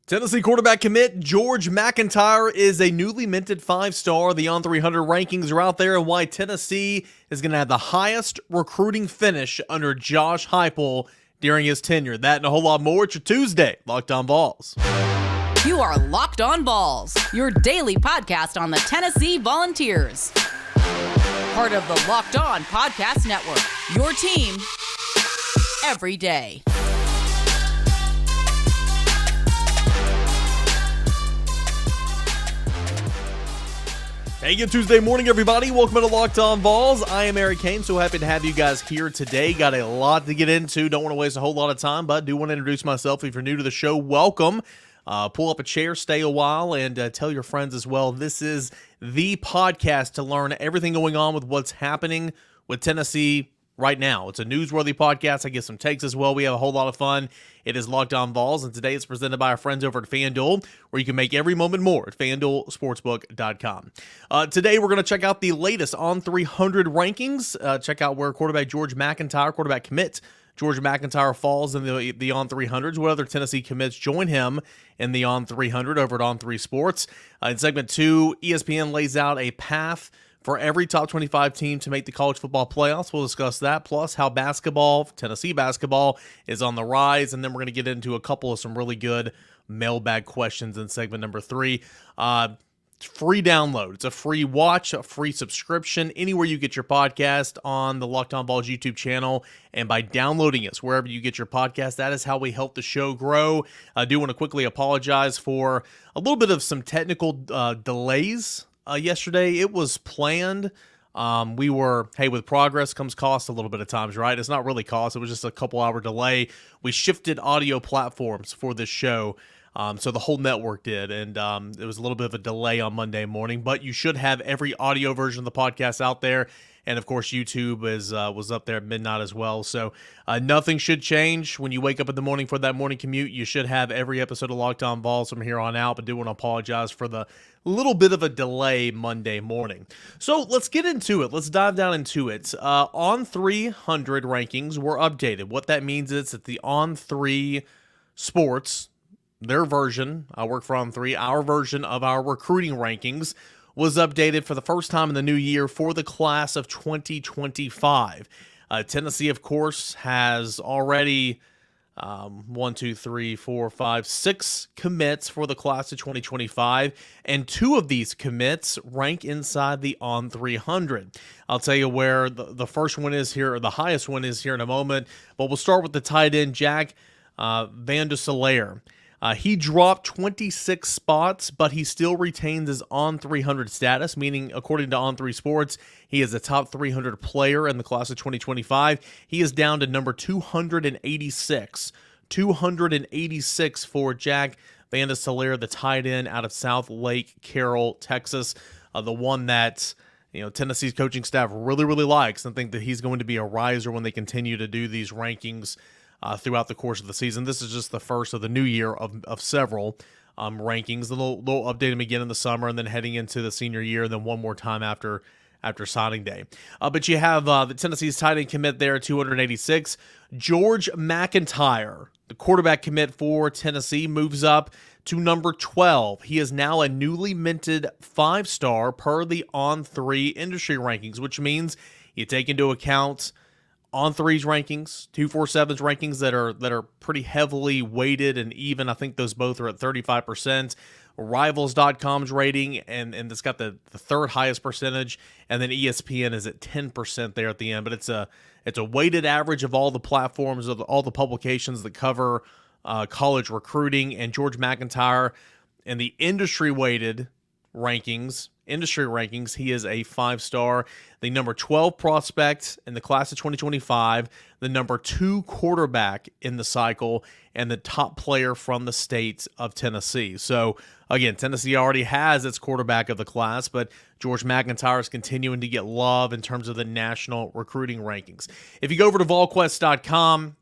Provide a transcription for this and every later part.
Tennessee quarterback commit George MacIntyre is a newly minted 5-star. The On300 rankings are out there, and why Tennessee is going to have the highest recruiting finish under Josh Heupel during his tenure. That and a whole lot more. It's your Tuesday Locked On Vols. You are Locked On Vols, your daily podcast on the Tennessee Volunteers. Part of the Locked On Podcast Network, your team every day. Hey, good Tuesday morning, everybody. Welcome to Locked On Vols. I am Eric Kane. So happy to have you guys here today. Got a lot to get into. Don't want to waste a whole lot of time, but do want to introduce myself. If you're new to the show, welcome. Pull up a chair, stay a while, and tell your friends as well. This is the podcast to learn everything going on with what's happening with Tennessee right now. It's a newsworthy podcast. I get some takes as well. We have a whole lot of fun. It is Locked On Vols, and today it's presented by our friends over at FanDuel, where you can make every moment more at FanDuelSportsbook.com. Today we're going to check out the latest On300 rankings. Check out where quarterback George MacIntyre, quarterback commit George MacIntyre, falls in the On300s. What other Tennessee commits join him in the On300 over at On3 Sports. In segment 2, ESPN lays out a path for every top 25 team to make the college football playoffs. We'll discuss that, plus how Tennessee basketball, is on the rise, and then we're going to get into a couple of some really good mailbag questions in segment number 3. Free download. It's a free watch, a free subscription, anywhere you get your podcast on the Locked On Vols YouTube channel, and by downloading us wherever you get your podcast. That is how we help the show grow. I do want to quickly apologize for a little bit of some technical delays yesterday. It was planned. With progress comes cost a little bit of times, right? It's not really cost. It was just a couple hour delay. We shifted audio platforms for this show. So the whole network did, and it was a little bit of a delay on Monday morning, but you should have every audio version of the podcast out there, and of course YouTube was up there at midnight as well, so nothing should change. When you wake up in the morning for that morning commute, you should have every episode of Locked On Vols from here on out, but do want to apologize for the little bit of a delay Monday morning. So let's get into it. Let's dive down into it. On300 rankings were updated. What that means is that the On3 Sports, their version, I work for On3, our version of our recruiting rankings was updated for the first time in the new year for the class of 2025. Tennessee, of course, has already 6 commits for the class of 2025, and 2 of these commits rank inside the On300. I'll tell you where the first one is here, or the highest one is here in a moment, but we'll start with the tight end, Jack Van der Salaire. He dropped 26 spots, but he still retains his On300 status, meaning according to On3 Sports, he is a top 300 player in the class of 2025. He is down to number 286. 286 for Jack Van der Salaire, the tight end out of South Lake Carroll, Texas, the one that Tennessee's coaching staff really, really likes, and think that he's going to be a riser when they continue to do these rankings throughout the course of the season. This is just the first of the new year of several rankings. They'll update them again in the summer, and then heading into the senior year, and then one more time after signing day. But you have the Tennessee's tight end commit there, 286. George MacIntyre, the quarterback commit for Tennessee, moves up to number 12. He is now a newly minted 5-star per the On3 industry rankings, which means you take into account On3's rankings, 247's rankings that are pretty heavily weighted and even. I think those both are at 35%. Rivals.com's rating, and it's got the third highest percentage, and then ESPN is at 10% there at the end. But it's a weighted average of all the platforms, of all the publications that cover college recruiting. And George MacIntyre, in the industry rankings, he is a 5-star, the number 12 prospect in the class of 2025, the number 2 quarterback in the cycle, and the top player from the state of Tennessee. So again, Tennessee already has its quarterback of the class, but George MacIntyre is continuing to get love in terms of the national recruiting rankings. If you go over to volquest.com,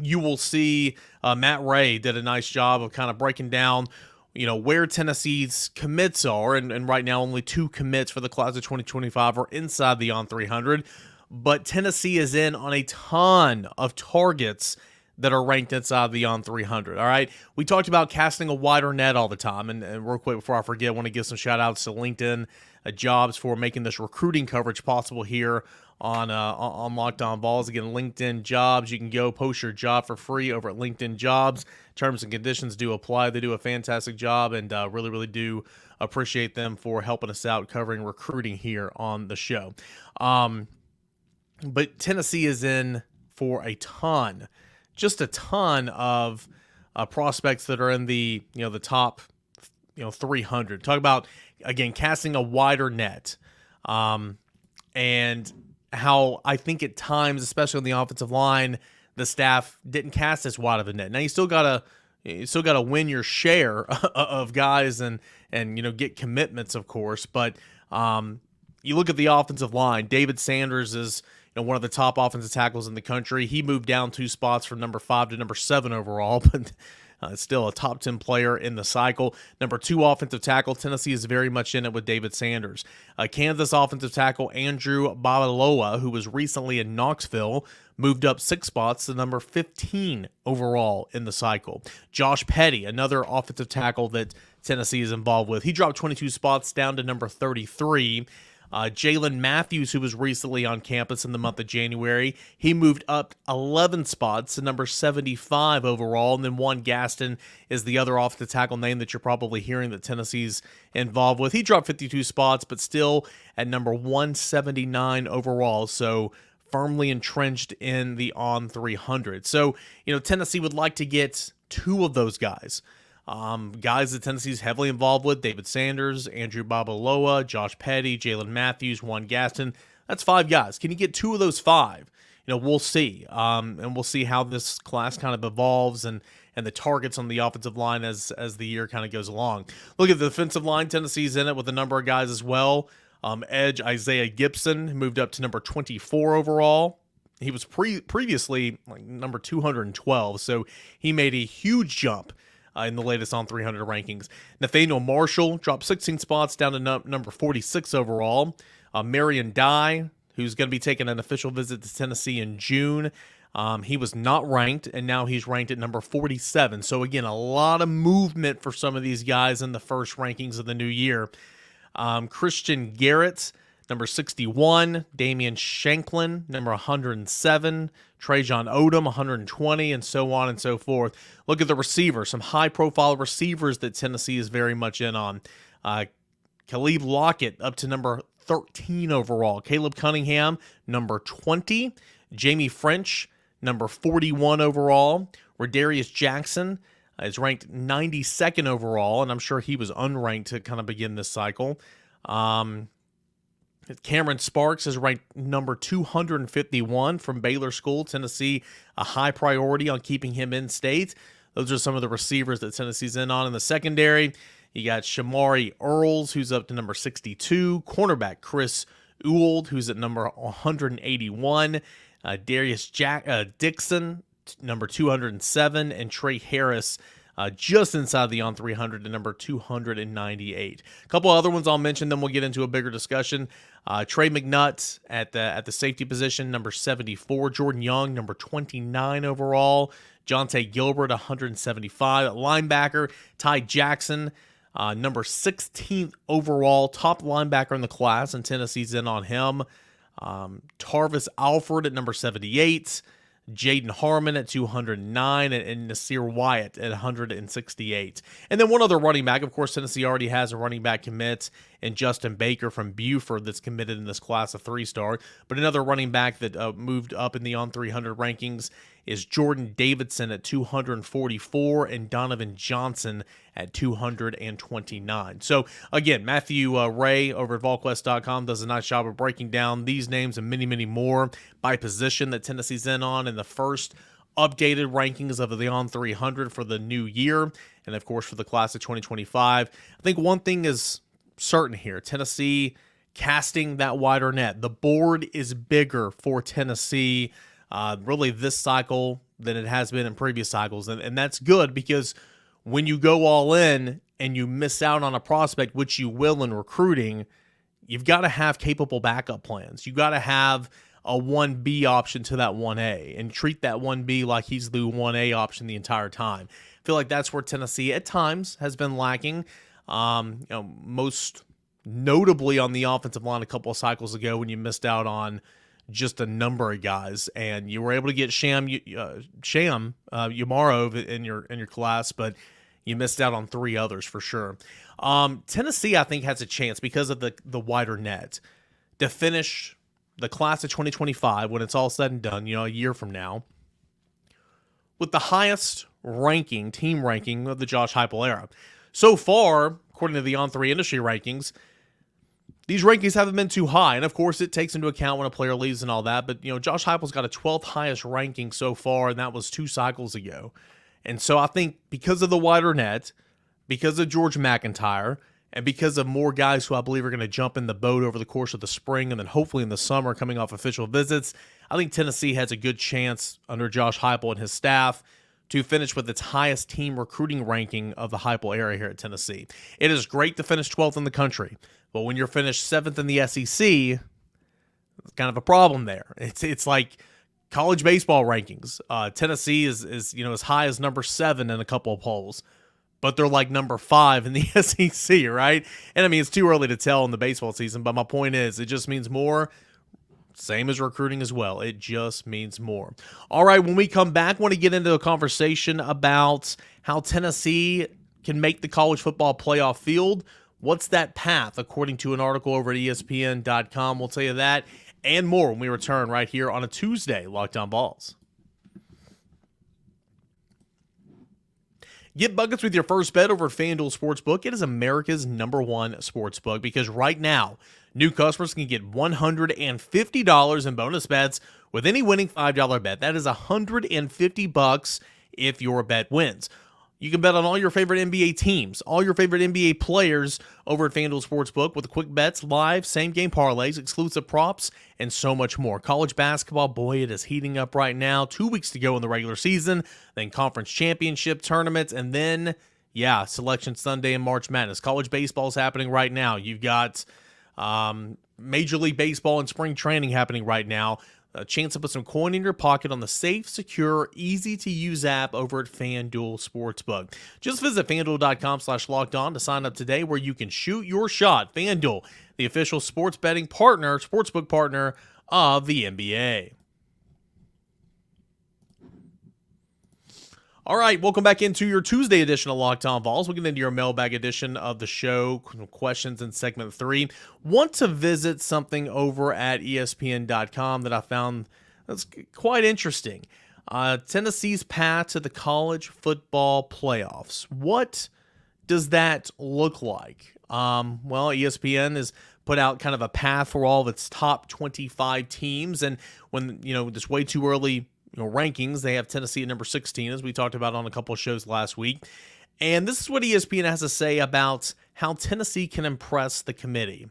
you will see Matt Ray did a nice job of kind of breaking down where Tennessee's commits are, and right now only 2 commits for the class of 2025 are inside the On300, but Tennessee is in on a ton of targets that are ranked inside the On300. All right. We talked about casting a wider net all the time. And real quick before I forget, I want to give some shout outs to LinkedIn Jobs for making this recruiting coverage possible here on Locked On Vols. Again, LinkedIn Jobs. You can go post your job for free over at LinkedIn Jobs. Terms and conditions do apply. They do a fantastic job, and really, really do appreciate them for helping us out covering recruiting here on the show. But Tennessee is in for just a ton of prospects that are in the the top 300. Talk about, again, casting a wider net, and how I think at times, especially on the offensive line, the staff didn't cast as wide of a net. Now you still gotta win your share of guys and get commitments, of course. But you look at the offensive line. David Sanders is one of the top offensive tackles in the country. He moved down 2 spots from number 5 to number 7 overall, but still a top 10 player in the cycle. Number 2 offensive tackle, Tennessee is very much in it with David Sanders. Kansas offensive tackle Andrew Babaloa, who was recently in Knoxville, moved up 6 spots to number 15 overall in the cycle. Josh Petty, another offensive tackle that Tennessee is involved with, he dropped 22 spots down to number 33. Jalen Matthews, who was recently on campus in the month of January, he moved up 11 spots to number 75 overall. And then Juan Gaston is the other offensive tackle name that you're probably hearing that Tennessee's involved with. He dropped 52 spots, but still at number 179 overall. So firmly entrenched in the On300. So, Tennessee would like to get 2 of those guys. Guys that Tennessee's heavily involved with: David Sanders, Andrew Babaloa, Josh Petty, Jalen Matthews, Juan Gaston. That's 5 guys. Can you get 2 of those 5? We'll see. And we'll see how this class kind of evolves and the targets on the offensive line as the year kind of goes along. Look at the defensive line. Tennessee's in it with a number of guys as well. Edge Isaiah Gibson moved up to number 24 overall. He was previously number 212, so he made a huge jump in the latest On300 rankings. Nathaniel Marshall dropped 16 spots down to number 46 overall. Marion Dye, who's going to be taking an official visit to Tennessee in June, he was not ranked, and now he's ranked at number 47. So again, a lot of movement for some of these guys in the first rankings of the new year. Christian Garrett, number 61, Damian Shanklin, number 107, Trajan Odom, 120, and so on and so forth. Look at the receivers, some high-profile receivers that Tennessee is very much in on. Khalib Lockett up to number 13 overall. Caleb Cunningham, number 20. Jamie French, number 41 overall. Rodarius Jackson is ranked 92nd overall, and I'm sure he was unranked to kind of begin this cycle. Cameron Sparks is ranked number 251 from Baylor School. Tennessee, a high priority on keeping him in state. Those are some of the receivers that Tennessee's in on. In the secondary, you got Shamari Earls, who's up to number 62. Cornerback Chris Ewald, who's at number 181. Darius Dixon, number 207. And Trey Harris, just inside the On300 to number 298. A couple other ones I'll mention, then we'll get into a bigger discussion. Trey McNutt at the safety position, number 74. Jordan Young, number 29 overall. Jonte Gilbert, 175. Linebacker Ty Jackson, number 16th overall, top linebacker in the class, and Tennessee's in on him. Tarvis Alford at number 78. Jaden Harmon at 209, and Nasir Wyatt at 168. And then one other running back. Of course, Tennessee already has a running back commit in Justin Baker from Buford that's committed in this class, a 3-star. But another running back that moved up in the On300 rankings is Jordan Davidson at 244 and Donovan Johnson at 229. So, again, Matthew Ray over at VolQuest.com does a nice job of breaking down these names and many, many more by position that Tennessee's in on in the first updated rankings of the On300 for the new year and, of course, for the class of 2025. I think one thing is certain here. Tennessee casting that wider net. The board is bigger for Tennessee really this cycle than it has been in previous cycles. And that's good because when you go all in and you miss out on a prospect, which you will in recruiting, you've got to have capable backup plans. You got to have a 1B option to that 1A and treat that 1B like he's the 1A option the entire time. I feel like that's where Tennessee at times has been lacking. Most notably on the offensive line a couple of cycles ago when you missed out on just a number of guys, and you were able to get Sham Umarov in your class, but you missed out on 3 others for sure. Tennessee, I think, has a chance because of the wider net to finish the class of 2025 when it's all said and done, a year from now, with the highest team ranking of the Josh Heupel era. So far, according to the On3 industry rankings, these rankings haven't been too high, and of course it takes into account when a player leaves and all that, but Josh Heupel's got a 12th highest ranking so far, and that was 2 cycles ago. And so I think because of the wider net, because of George MacIntyre, and because of more guys who I believe are going to jump in the boat over the course of the spring and then hopefully in the summer coming off official visits, I think Tennessee has a good chance under Josh Heupel and his staff to finish with its highest team recruiting ranking of the Heupel era here at Tennessee. It is great to finish 12th in the country, but when you're finished 7th in the SEC, it's kind of a problem there. It's like college baseball rankings. Tennessee is as high as number 7 in a couple of polls, but they're like number 5 in the SEC, right? And I mean, it's too early to tell in the baseball season, but my point is, it just means more. Same as recruiting as well. It just means more. All right, when we come back, I want to get into a conversation about how Tennessee can make the college football playoff field. What's that path, according to an article over at ESPN.com? We'll tell you that and more when we return right here on a Tuesday, Locked On Vols. Get buckets with your first bet over at FanDuel Sportsbook. It is America's #1 sportsbook because right now, new customers can get $150 in bonus bets with any winning $5 bet. That is $150 if your bet wins. You can bet on all your favorite NBA teams, all your favorite NBA players over at FanDuel Sportsbook with quick bets, live, same-game parlays, exclusive props, and so much more. College basketball, boy, it is heating up right now. 2 weeks to go in the regular season, then conference championship tournaments, and then, Selection Sunday and March Madness. College baseball is happening right now. You've got Major League Baseball and spring training happening right now. A chance to put some coin in your pocket on the safe, secure, easy-to-use app over at FanDuel Sportsbook. Just visit FanDuel.com/lockedon to sign up today where you can shoot your shot. FanDuel, the official sportsbook partner of the NBA. All right, welcome back into your Tuesday edition of Locked On Vols. We'll get into your mailbag edition of the show, questions in segment 3. Want to visit something over at ESPN.com that I found that's quite interesting. Tennessee's path to the college football playoffs. What does that look like? ESPN has put out kind of a path for all of its top 25 teams, and when, it's way too early rankings, they have Tennessee at number 16, as we talked about on a couple of shows last week. And this is what ESPN has to say about how Tennessee can impress the committee.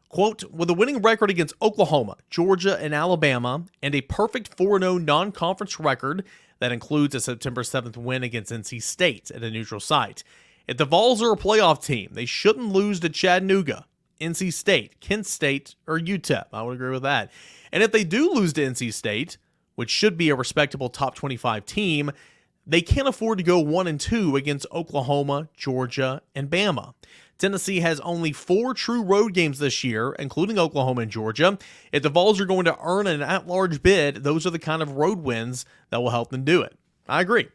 Quote, with a winning record against Oklahoma, Georgia, and Alabama, and a perfect 4-0 non-conference record that includes a September 7th win against NC State at a neutral site. If the Vols are a playoff team, they shouldn't lose to Chattanooga, NC State, Kent State, or UTEP. I would agree with that. And if they do lose to NC State, which should be a respectable top 25 team, they can't afford to go 1-2 against Oklahoma, Georgia, and Bama. Tennessee has only 4 true road games this year, including Oklahoma and Georgia. If the Vols are going to earn an at-large bid, those are the kind of road wins that will help them do it. I agree.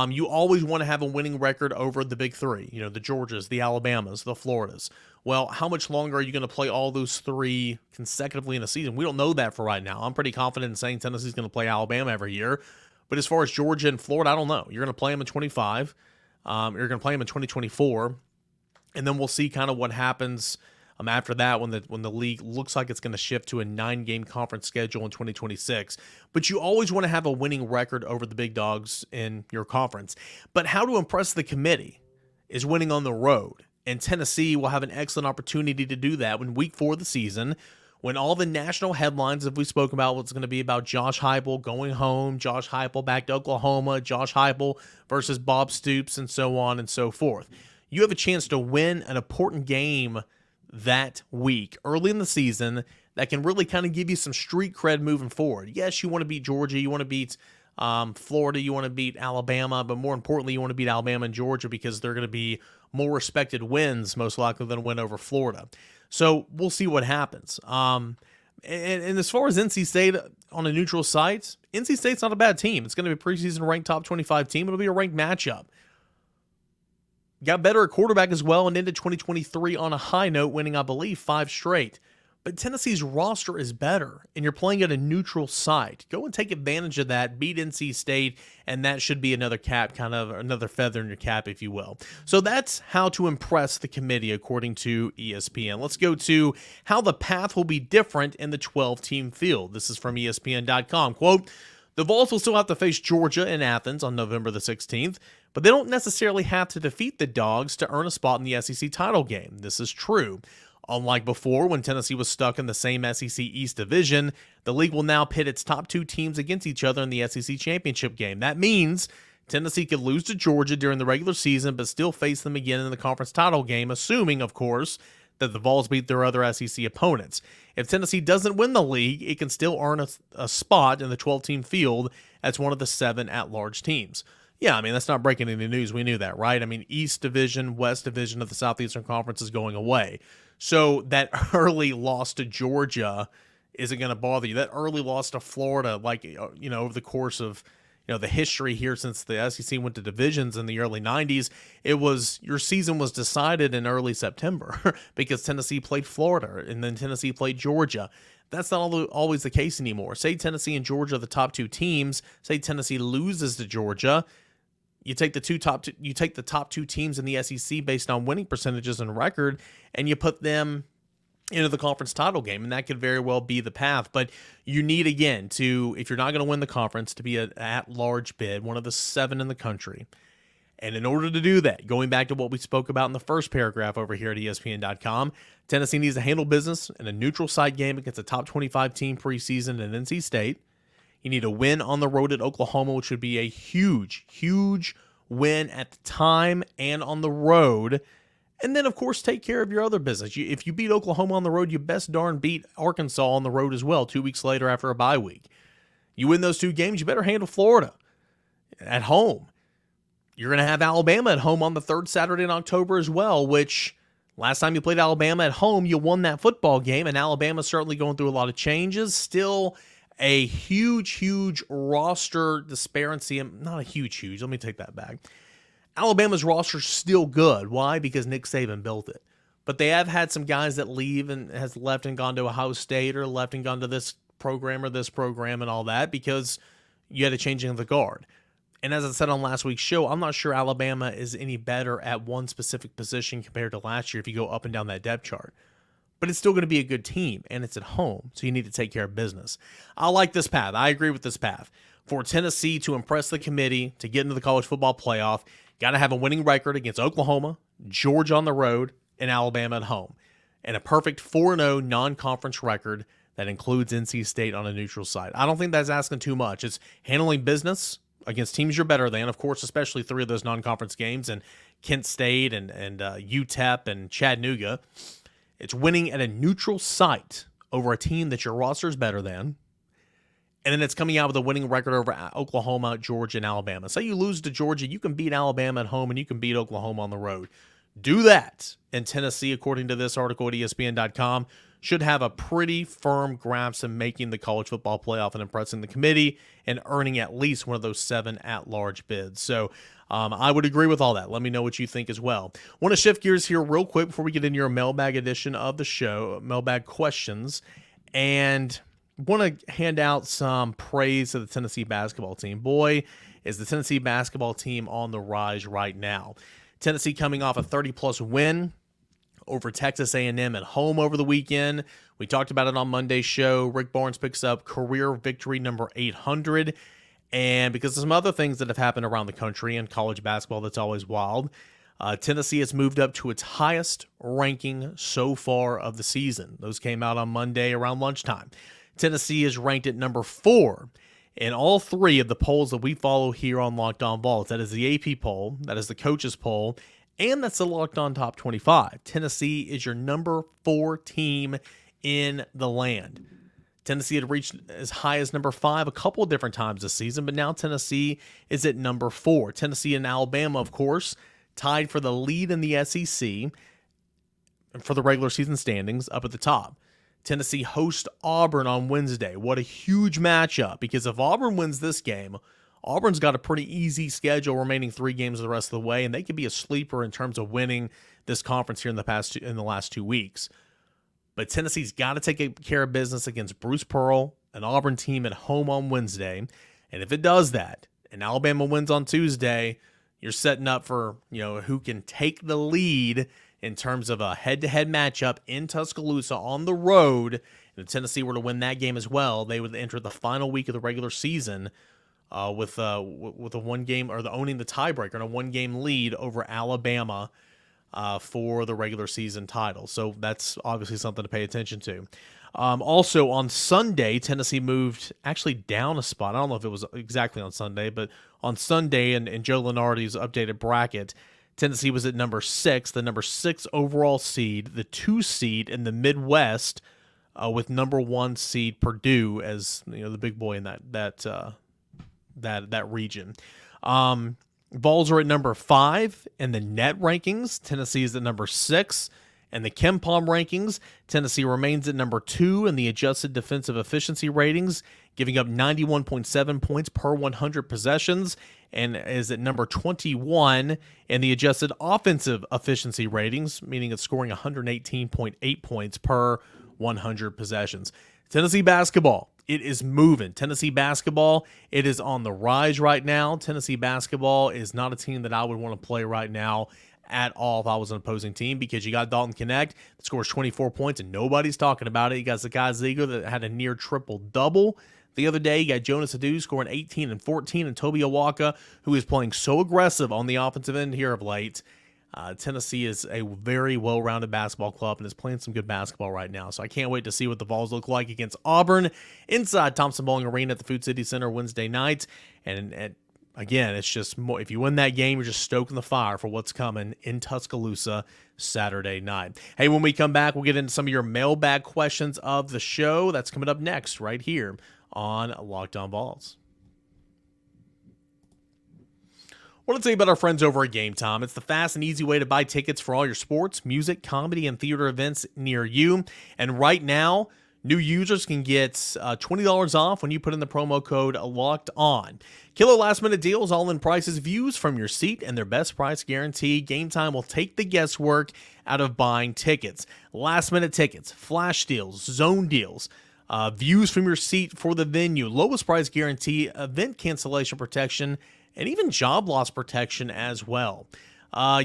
You always want to have a winning record over the big 3, the Georgias, the Alabamas, the Floridas. Well, how much longer are you going to play all those 3 consecutively in a season? We don't know that for right now. I'm pretty confident in saying Tennessee's going to play Alabama every year. But as far as Georgia and Florida, I don't know. You're going to play them in 25. You're going to play them in 2024. And then we'll see kind of what happens after that when the league looks like it's going to shift to a 9-game conference schedule in 2026. But you always want to have a winning record over the big dogs in your conference. But how to impress the committee is winning on the road. And Tennessee will have an excellent opportunity to do that when week 4 of the season, when all the national headlines that we spoke about, what's going to be about Josh Heupel going home, Josh Heupel back to Oklahoma, Josh Heupel versus Bob Stoops, and so on and so forth. You have a chance to win an important game that week, early in the season, that can really kind of give you some street cred moving forward. Yes, you want to beat Georgia, you want to beat Florida, you want to beat Alabama, but more importantly, you want to beat Alabama and Georgia because they're going to be more respected wins, most likely than a win over Florida. So we'll see what happens. And as far as NC State on a neutral site, NC State's not a bad team. It's going to be a preseason ranked top 25 team. It'll be a ranked matchup. Got better at quarterback as well and ended 2023 on a high note, winning, I believe, 5 straight. But Tennessee's roster is better, and you're playing at a neutral site. Go and take advantage of that, beat NC State, and that should be another cap, kind of another feather in your cap, if you will. So that's how to impress the committee, according to ESPN. Let's go to how the path will be different in the 12-team field. This is from ESPN.com. Quote, the Vols will still have to face Georgia in Athens on November the 16th, but they don't necessarily have to defeat the Dogs to earn a spot in the SEC title game. This is true. Unlike before, when Tennessee was stuck in the same SEC East Division, the league will now pit its top 2 teams against each other in the SEC championship game. That means Tennessee could lose to Georgia during the regular season, but still face them again in the conference title game, assuming, of course, that the Vols beat their other SEC opponents. If Tennessee doesn't win the league, it can still earn a spot in the 12-team field as one of the 7 at-large teams. Yeah, I mean, that's not breaking any news. We knew that, right? I mean, East Division, West Division of the Southeastern Conference is going away. So that early loss to Georgia isn't going to bother you. That early loss to Florida, over the course of, the history here since the SEC went to divisions in the early 90s, your season was decided in early September because Tennessee played Florida and then Tennessee played Georgia. That's not always the case anymore. Say Tennessee and Georgia are the top 2 teams. Say Tennessee loses to Georgia. You take the top 2 teams in the SEC based on winning percentages and record, and you put them into the conference title game, and that could very well be the path. But you need, again, if you're not going to win the conference, to be an at-large bid, one of the 7 in the country. And in order to do that, going back to what we spoke about in the first paragraph over here at ESPN.com, Tennessee needs to handle business in a neutral site game against a top 25 team preseason at NC State. You need a win on the road at Oklahoma, which would be a huge, huge win at the time and on the road. And then, of course, take care of your other business. If you beat Oklahoma on the road, you best darn beat Arkansas on the road as well 2 weeks later after a bye week. You win those 2 games, you better handle Florida at home. You're going to have Alabama at home on the 3rd Saturday in October as well, which last time you played Alabama at home, you won that football game, and Alabama's certainly going through a lot of changes. Still a huge roster disparity. Not a huge. Let me take that back. Alabama's roster is still good. Why? Because Nick Saban built it. But they have had some guys that leave and has left and gone to Ohio State or left and gone to this program and all that because you had a changing of the guard. And as I said on last week's show, I'm not sure Alabama is any better at one specific position compared to last year if you go up and down that depth chart. But it's still going to be a good team, and it's at home, so you need to take care of business. I like this path. I agree with this path. For Tennessee to impress the committee, to get into the college football playoff, got to have a winning record against Oklahoma, Georgia on the road, and Alabama at home. And a perfect 4-0 non-conference record that includes NC State on a neutral site. I don't think that's asking too much. It's handling business against teams you're better than, of course, especially 3 of those non-conference games, and Kent State and UTEP and Chattanooga. It's winning at a neutral site over a team that your roster is better than. And then it's coming out with a winning record over Oklahoma, Georgia, and Alabama. Say you lose to Georgia, you can beat Alabama at home and you can beat Oklahoma on the road. Do that. And Tennessee, according to this article at ESPN.com, should have a pretty firm grasp in making the college football playoff and impressing the committee and earning at least one of those 7 at-large bids. So I would agree with all that. Let me know what you think as well. Want to shift gears here real quick before we get into your mailbag edition of the show, mailbag questions, and want to hand out some praise to the Tennessee basketball team. Boy, is the Tennessee basketball team on the rise right now. Tennessee coming off a 30-plus win over Texas A&M at home over the weekend. We talked about it on Monday's show. Rick Barnes picks up career victory number 800. And because of some other things that have happened around the country in college basketball that's always wild, Tennessee has moved up to its highest ranking so far of the season. Those came out on Monday around lunchtime. Tennessee is ranked at number 4 in all 3 of the polls that we follow here on Locked On Vols. That is the AP poll, that is the coaches poll, and that's the Locked On Top 25. Tennessee is your number 4 team in the land. Tennessee had reached as high as number 5 a couple of different times this season, but now Tennessee is at number 4. Tennessee and Alabama, of course, tied for the lead in the SEC for the regular season standings up at the top. Tennessee hosts Auburn on Wednesday. What a huge matchup, because if Auburn wins this game, Auburn's got a pretty easy schedule remaining 3 games the rest of the way, and they could be a sleeper in terms of winning this conference here in the last 2 weeks. But Tennessee's got to take care of business against Bruce Pearl, an Auburn team at home on Wednesday. And if it does that, and Alabama wins on Tuesday, you're setting up for, who can take the lead in terms of a head-to-head matchup in Tuscaloosa on the road. And if Tennessee were to win that game as well, they would enter the final week of the regular season with a one game, or owning the tiebreaker and a 1-game lead over Alabama for the regular season title. So that's obviously something to pay attention to. Also on Sunday, Tennessee moved actually down a spot. I don't know if it was exactly on Sunday, but on Sunday in Joe Lunardi's updated bracket, Tennessee was at number 6, the number 6 overall seed, the 2 seed in the Midwest, with number 1 seed Purdue as the big boy in that region. Vols are at number 5 in the net rankings. Tennessee is at number 6 in the KenPom rankings. Tennessee remains at number 2 in the adjusted defensive efficiency ratings, giving up 91.7 points per 100 possessions, and is at number 21 in the adjusted offensive efficiency ratings, meaning it's scoring 118.8 points per 100 possessions. Tennessee basketball, it is moving. Tennessee basketball, it is on the rise right now. Tennessee basketball is not a team that I would want to play right now at all if I was an opposing team, because you got Dalton Knecht that scores 24 points and nobody's talking about it. You got Zakai Zeilger that had a near triple-double the other day. You got Jonas Aidoo scoring 18 and 14, and Toby Awaka, who is playing so aggressive on the offensive end here of late. Tennessee is a very well-rounded basketball club and is playing some good basketball right now. So I can't wait to see what the Vols look like against Auburn inside Thompson-Boling Arena at the Food City Center Wednesday night. And again, it's just more, if you win that game, you're just stoking the fire for what's coming in Tuscaloosa Saturday night. Hey, when we come back, we'll get into some of your mailbag questions of the show. That's coming up next right here on Locked On Vols. I want to tell you about our friends over at Game Time. It's the fast and easy way to buy tickets for all your sports, music, comedy, and theater events near you. And right now, new users can get $20 off when you put in the promo code Locked On. Killer last-minute deals, all-in prices, views from your seat, and their best price guarantee. Game Time will take the guesswork out of buying tickets. Last-minute tickets, flash deals, zone deals, views from your seat for the venue, lowest price guarantee, event cancellation protection, and even job loss protection as well.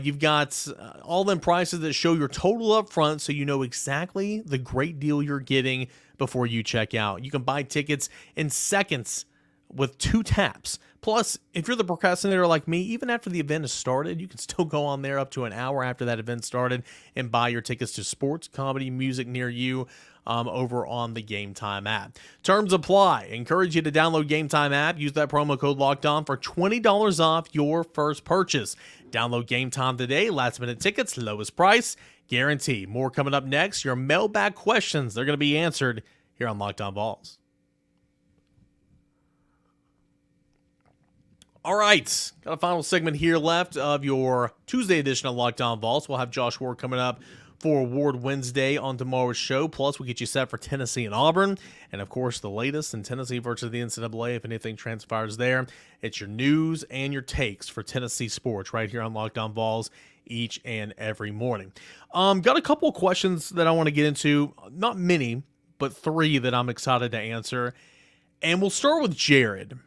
You've got all-in prices that show your total up front, so you know exactly the great deal you're getting before you check out. You can buy tickets in seconds with 2 taps. Plus, if you're the procrastinator like me, even after the event has started, you can still go on there up to an hour after that event started and buy your tickets to sports, comedy, music near you over on the Game Time app. Terms apply. Encourage you to download Game Time app. Use that promo code Locked On for $20 off your first purchase. Download Game Time today. Last minute tickets, lowest price, guarantee. More coming up next. Your mailbag questions, they're going to be answered here on Locked On Vols. All right, got a final segment here left of your Tuesday edition of Locked On Vols. We'll have Josh Ward coming up for Award Wednesday on tomorrow's show. Plus, we'll get you set for Tennessee and Auburn. And, of course, the latest in Tennessee versus the NCAA, if anything transpires there. It's your news and your takes for Tennessee sports right here on Locked On Vols each and every morning. Got a couple of questions that I want to get into. Not many, but 3 that I'm excited to answer. And we'll start with Jared.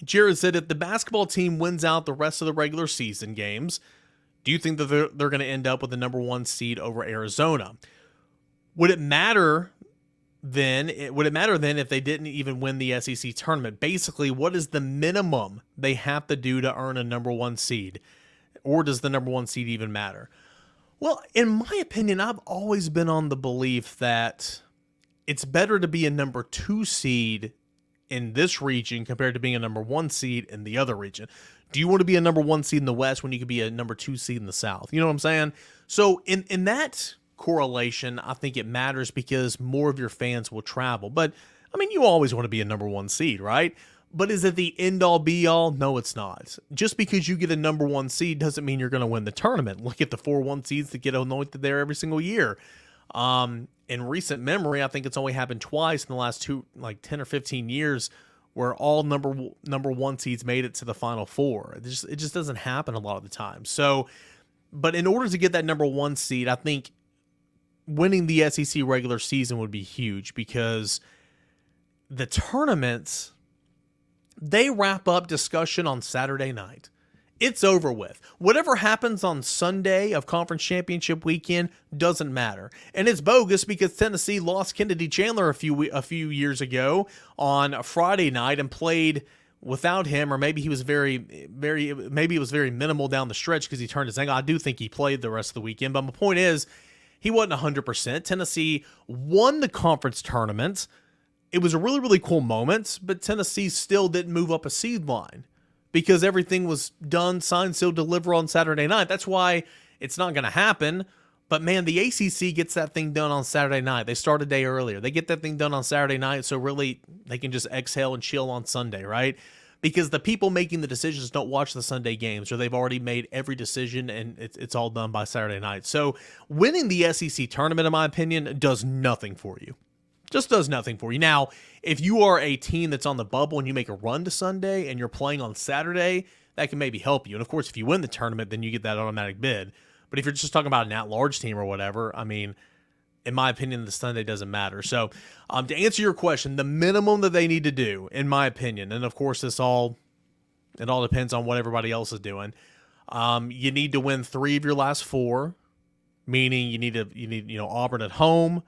Jared said, if the basketball team wins out the rest of the regular season games, do you think that they're going to end up with the number 1 seed over Arizona? Would it matter then? Would it matter then if they didn't even win the SEC tournament? Basically, what is the minimum they have to do to earn a number 1 seed? Or does the number 1 seed even matter? Well, in my opinion, I've always been on the belief that it's better to be a number 2 seed in this region compared to being a number 1 seed in the other region. Do you want to be a number 1 seed in the West when you could be a number 2 seed in the South? You know what I'm saying? So in that correlation. I think it matters because more of your fans will travel. But, I mean, you always want to be a number one seed, right? But is it the end-all, be-all? No, it's not. Just because you get a number one seed doesn't mean you're going to win the tournament. Look at the 4-1 seeds that get anointed there every single year. In recent memory, I think it's only happened twice in the last 10 or 15 years where all number one seeds made it to the Final Four. It just doesn't happen a lot of the time. So, but in order to get that number one seed, I think winning the SEC regular season would be huge because the tournaments, they wrap up discussion on Saturday night. It's over with. Whatever happens on Sunday of conference championship weekend doesn't matter. And it's bogus because Tennessee lost Kennedy Chandler a few years ago on a Friday night and played without him, or maybe he was maybe it was very minimal down the stretch because he turned his ankle. I do think he played the rest of the weekend, but my point is he wasn't 100%. Tennessee won the conference tournament. It was a really, really cool moment, but Tennessee still didn't move up a seed line because everything was done, signed, sealed, deliver on Saturday night. That's why it's not going to happen. But, man, the ACC gets that thing done on Saturday night. They start a day earlier. They get that thing done on Saturday night, so really they can just exhale and chill on Sunday, right? Because the people making the decisions don't watch the Sunday games, or they've already made every decision, and it's all done by Saturday night. So winning the SEC tournament, in my opinion, does nothing for you. Just does nothing for you. Now, if you are a team that's on the bubble and you make a run to Sunday and you're playing on Saturday, that can maybe help you. And, of course, if you win the tournament, then you get that automatic bid. But if you're just talking about an at-large team or whatever, I mean, in my opinion, the Sunday doesn't matter. So, to answer your question, the minimum that they need to do, in my opinion, and, of course, it all depends on what everybody else is doing, you need to win 3 of your last 4, meaning you need Auburn at home,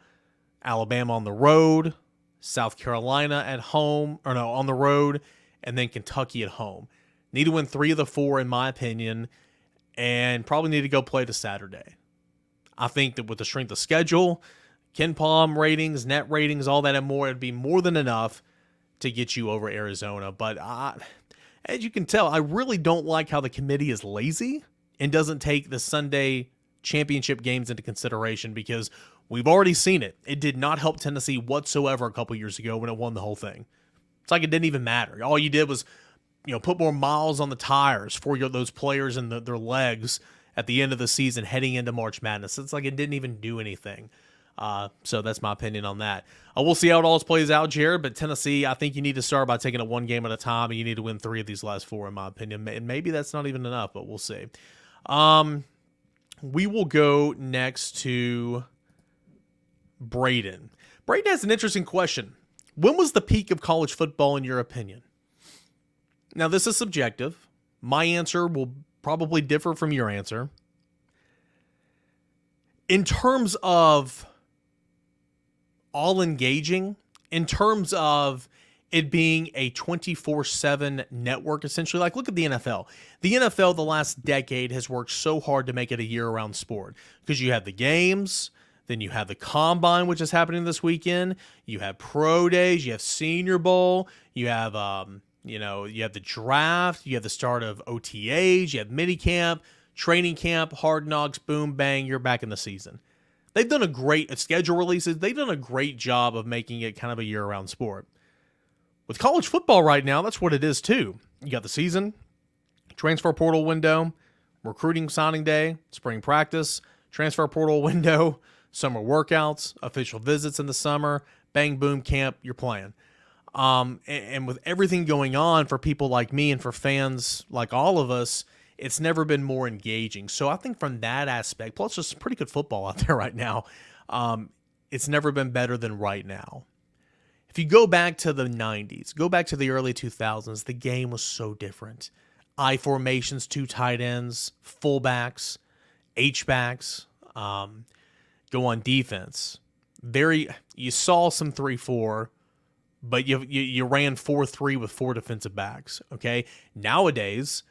Alabama on the road, South Carolina at home, on the road, and then Kentucky at home. Need to win 3 of the 4, in my opinion, and probably need to go play to Saturday. I think that with the strength of schedule, KenPom ratings, net ratings, all that and more, it'd be more than enough to get you over Arizona. But as you can tell, I really don't like how the committee is lazy and doesn't take the Sunday championship games into consideration because we've already seen it. It did not help Tennessee whatsoever a couple years ago when it won the whole thing. It's like it didn't even matter. All you did was put more miles on the tires for those players and their legs at the end of the season heading into March Madness. It's like it didn't even do anything. So that's my opinion on that. We'll see how it all plays out, Jared, but Tennessee, I think you need to start by taking it one game at a time, and you need to win 3 of these last 4, in my opinion. And maybe that's not even enough, but we'll see. We will go next to Braden. Braden has an interesting question. When was the peak of college football, in your opinion? Now, this is subjective. My answer will probably differ from your answer. In terms of all engaging, in terms of it being a 24/7 network, essentially, like look at the NFL. The NFL the last decade has worked so hard to make it a year-round sport because you have the games, then you have the combine, which is happening this weekend. You have pro days, you have Senior Bowl, you have you have the draft, you have the start of OTAs, you have minicamp, training camp, hard knocks, boom, bang, you're back in the season. They've done a great schedule releases. They've done a great job of making it kind of a year-round sport. With college football right now, that's what it is too. You got the season, transfer portal window, recruiting signing day, spring practice, transfer portal window, summer workouts, official visits in the summer, bang, boom, camp, you're playing. And with everything going on for people like me and for fans like all of us, it's never been more engaging. So I think from that aspect, plus there's some pretty good football out there right now, it's never been better than right now. If you go back to the 90s, go back to the early 2000s, the game was so different. I formations, 2 tight ends, fullbacks, H-backs, go on defense. You saw some 3-4, but you ran 4-3 with 4 defensive backs, okay? Nowadays,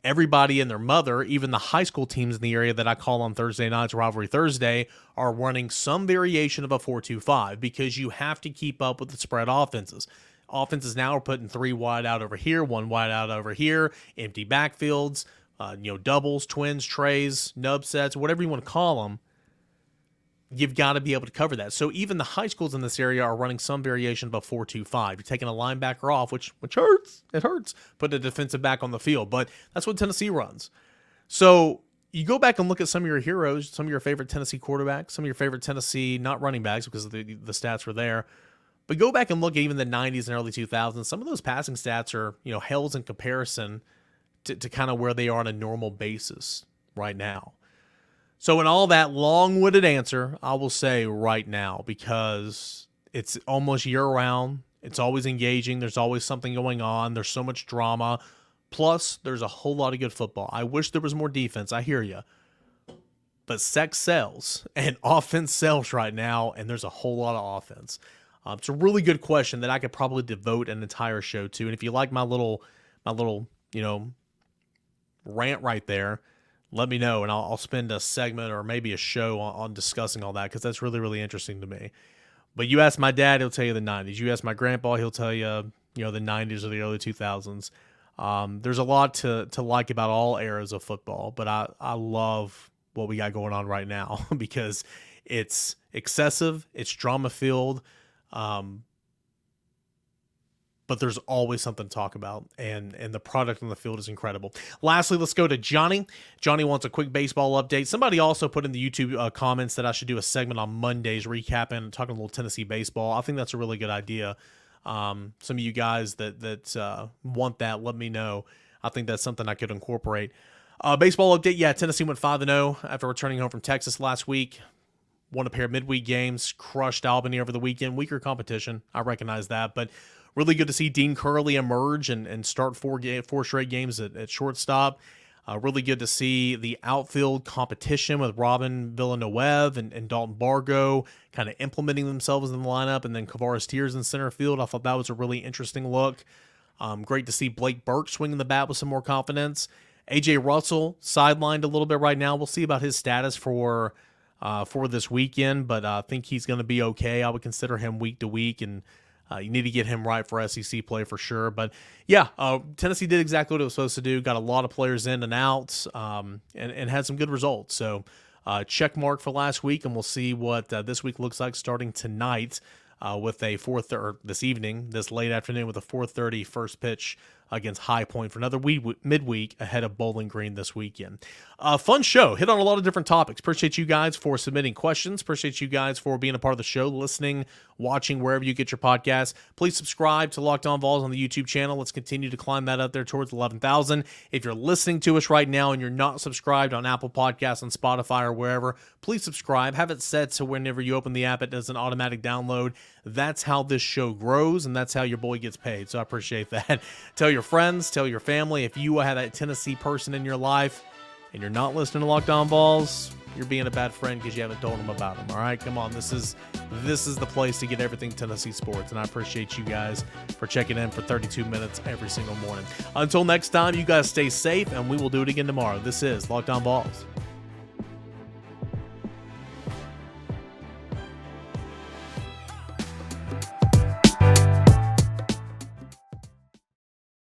everybody and their mother, even the high school teams in the area that I call on Thursday nights, Rivalry Thursday, are running some variation of a 4-2-5 because you have to keep up with the spread offenses. Offenses now are putting 3 wide out over here, 1 wide out over here, empty backfields, doubles, twins, trays, nub sets, whatever you want to call them. you've got to be able to cover that. So even the high schools in this area are running some variation of a 4-2-5. You're taking a linebacker off, which hurts. It hurts. Put a defensive back on the field, but that's what Tennessee runs. So you go back and look at some of your heroes, some of your favorite Tennessee quarterbacks, some of your favorite Tennessee, not running backs because the stats were there, but go back and look at even the 90s and early 2000s. Some of those passing stats are, hells in comparison to kind of where they are on a normal basis right now. So in all that long-winded answer, I will say right now, because it's almost year-round. It's always engaging. There's always something going on. There's so much drama. Plus, there's a whole lot of good football. I wish there was more defense. I hear you. But sex sells, and offense sells right now, and there's a whole lot of offense. It's a really good question that I could probably devote an entire show to. And if you like my little rant right there, let me know, and I'll spend a segment or maybe a show on discussing all that, because that's really, really interesting to me. But you ask my dad, he'll tell you the 90s. You ask my grandpa, he'll tell you, the 90s or the early 2000s. There's a lot to like about all eras of football, but I love what we got going on right now because it's excessive, it's drama-filled, but there's always something to talk about, and the product on the field is incredible. Lastly, let's go to Johnny. Johnny wants a quick baseball update. Somebody also put in the YouTube comments that I should do a segment on Mondays recapping and talking a little Tennessee baseball. I think that's a really good idea. Some of you guys that want that, let me know. I think that's something I could incorporate. Baseball update, yeah, Tennessee went 5-0 after returning home from Texas last week. Won a pair of midweek games, crushed Albany over the weekend. Weaker competition, I recognize that, but really good to see Dean Curley emerge and start four straight games at shortstop. Really good to see the outfield competition with Robin Villanueva and Dalton Bargo kind of implementing themselves in the lineup, and then Kavaris Tears in center field. I thought that was a really interesting look. Great to see Blake Burke swinging the bat with some more confidence. A.J. Russell sidelined a little bit right now. We'll see about his status for this weekend, but I think he's going to be okay. I would consider him week to week, and you need to get him right for SEC play for sure. But yeah, Tennessee did exactly what it was supposed to do. Got a lot of players in and out, and had some good results. So check mark for last week, and we'll see what this week looks like starting tonight with a this late afternoon with a 4:30 first pitch against High Point for another midweek ahead of Bowling Green this weekend. Fun show. Hit on a lot of different topics. Appreciate you guys for submitting questions. Appreciate you guys for being a part of the show, listening, watching, wherever you get your podcasts. Please subscribe to Locked On Vols on the YouTube channel. Let's continue to climb that up there towards 11,000. If you're listening to us right now and you're not subscribed on Apple Podcasts, on Spotify, or wherever, please subscribe. Have it set so whenever you open the app, it does an automatic download. That's how this show grows, and that's how your boy gets paid. So I appreciate that. Tell your friends, tell your family. If you have that Tennessee person in your life and you're not listening to Locked On Vols, you're being a bad friend because you haven't told them about them. All right, come on. This is the place to get everything Tennessee sports, and I appreciate you guys for checking in for 32 minutes every single morning. Until next time, you guys stay safe, and we will do it again tomorrow. This is Locked On Vols.